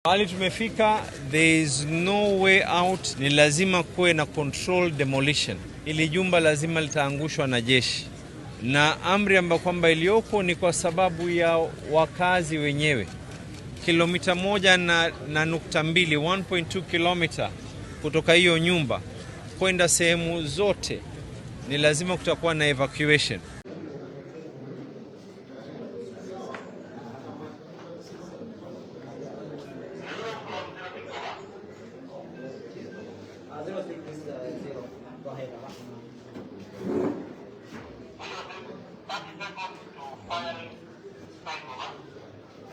Hali tumefika, there is no way out, ni lazima kuwe na control demolition. Ili jumba lazima litaangushwa na jeshi. Na amri ambayo kwamba iliyoko ni kwa sababu ya wakazi wenyewe. Kilomita 1.2, 1.2 kilomita kutoka hiyo nyumba kwenda sehemu zote ni lazima kutakuwa na evacuation.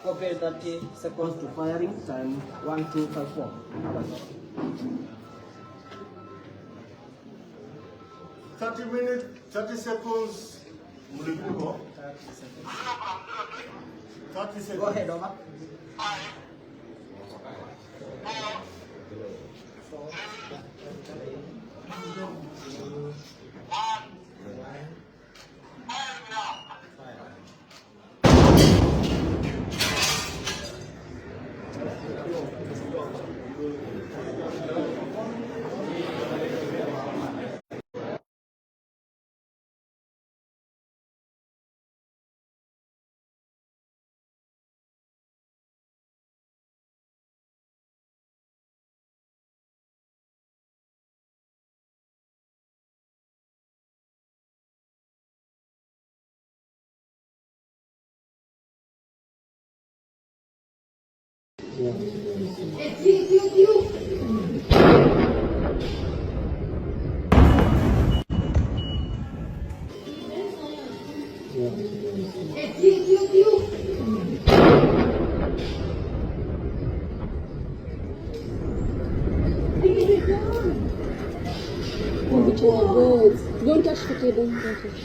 Okay, 30 seconds to firing, time 1254. 30 minutes, 30 seconds. 30 seconds. Go ahead, over. 5, It's you. Don't touch the cable. Don't touch.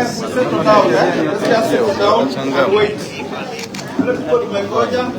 Settle down, let's just settle down and wait. Let's put my goja down.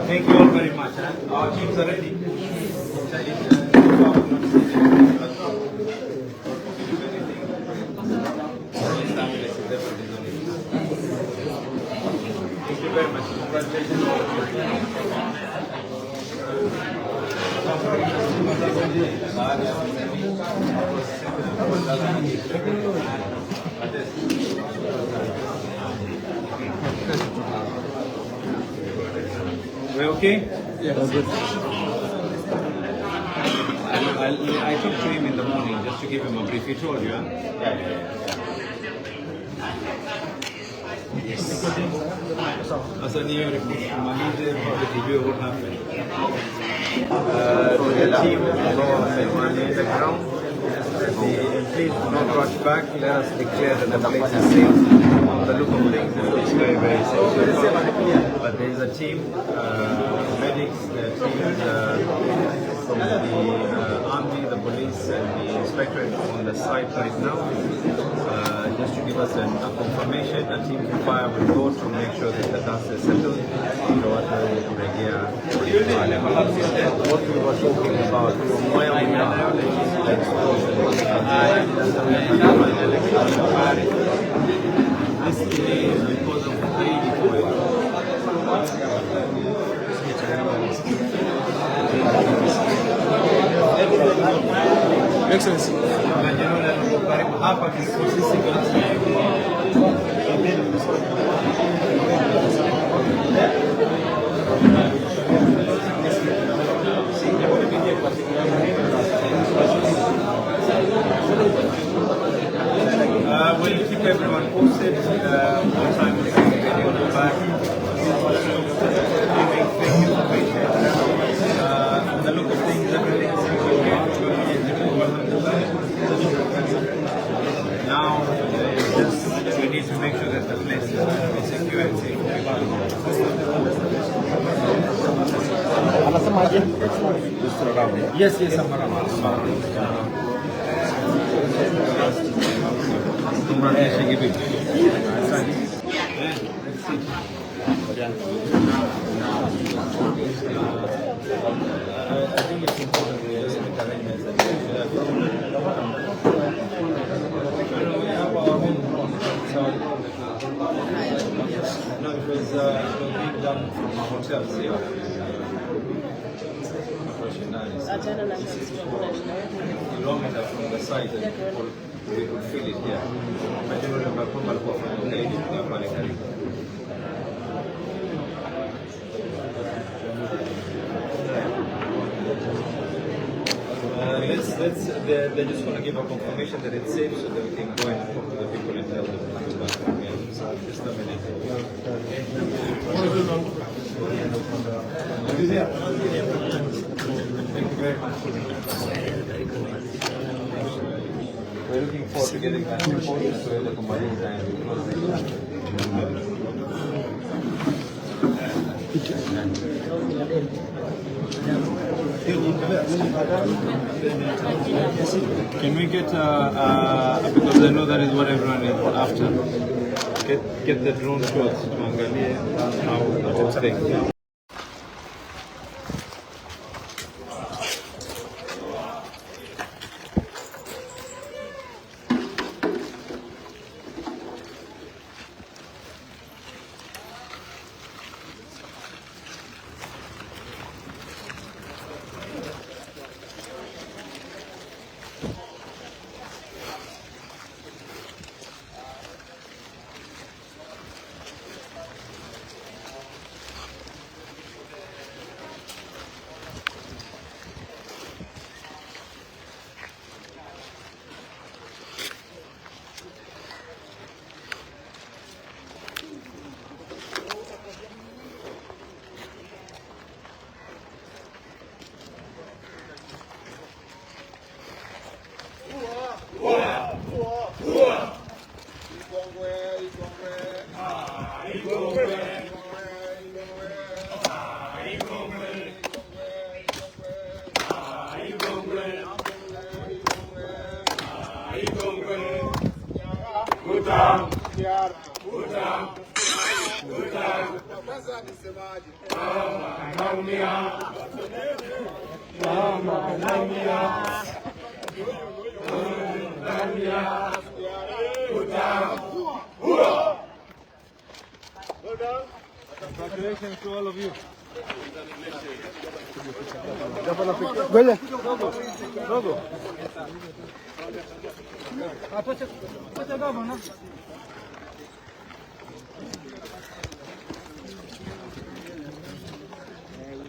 Thank you all very much. Our teams are ready. Thank you very much. We okay? Yeah, that's good. I talked to him in the morning just to give him a brief. He told you, huh? Yes. As a new report from Mahid, what happened? The team will be in the ground. Please do not rush back. Let us declare that the place is safe. On the look of things, it looks very, very safe. But there is a team, medics, the teams from the army, the police, and the inspectorate on the site right now. Just to give us a confirmation, a team from fire will go to make sure that the dust is settled. What we were talking about from where we are, the explosion. This delay is because of the greedy oil. Makes sense. We'll keep everyone posted. The look of things, everything seems okay. Now, we need to make sure that the place is going to be secure and safe for people. Yes, yes, I'm around. I think it's important to just make arrangements that we have our own no, it was being done from hotels here. Kilometer from the site and people, we could feel it here. They're just going to give a confirmation that it's safe so that we can go and talk to the people and tell them to go back. So just a minute. Thank you very much. We're looking forward to getting that report so that the marine time. Can we get because I know that is what everyone is after. Get the drone shots to angalia how the whole thing. Congratulations to all of you. Go.